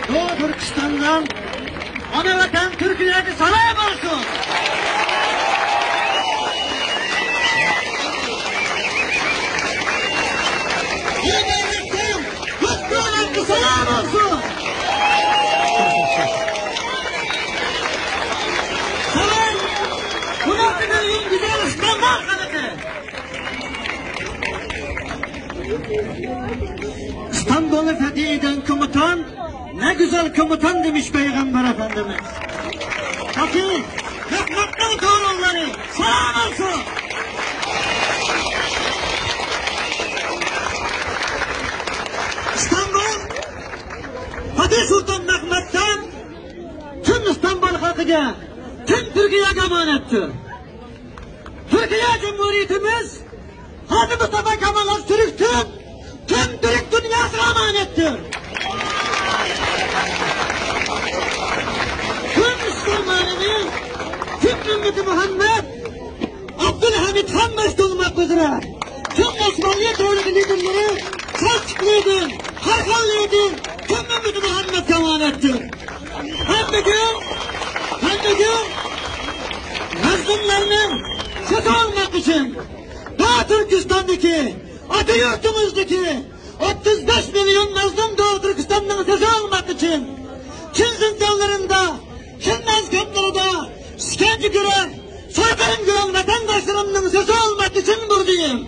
Doğu Türkistan'dan ana vatan Türkiye'ye selam olsun. Selam olsun. Selam. Burası benim güzel İstanbul kanıtı. İstanbul'u fethi eden komutan, ne güzel komutan demiş Peygamber Efendimiz. Fakir, Mehmet'ten torunları, selam olsun. Fatih Sultan Mehmet'ten tüm İstanbul halkıya, tüm Türkiye'ye emanettir. Türkiye Cumhuriyetimiz Hacı Mustafa Kemal Atatürk'ün tüm Türk dünyasına emanettir. Tüm Müslümanların, tüm ümmeti Muhammed, Abdülhamit Han mesut olmak üzere tüm Osmanlı devleti liderleri Selçuklu'ydun, Harkanlı'ydun, tüm ümmeti Muhammed emanettir. Hem bir gün mazlumlarının sesi olmak için Doğu Türkistan'daki, Atatürk'ümüzdeki 35 milyon mazlum Doğu Türkistan'ın sesi olmak için Çin zindanlarında, Çin mezkaplarında işkence gören, soykırım gören vatandaşlarımın sesi olmak için buradayım.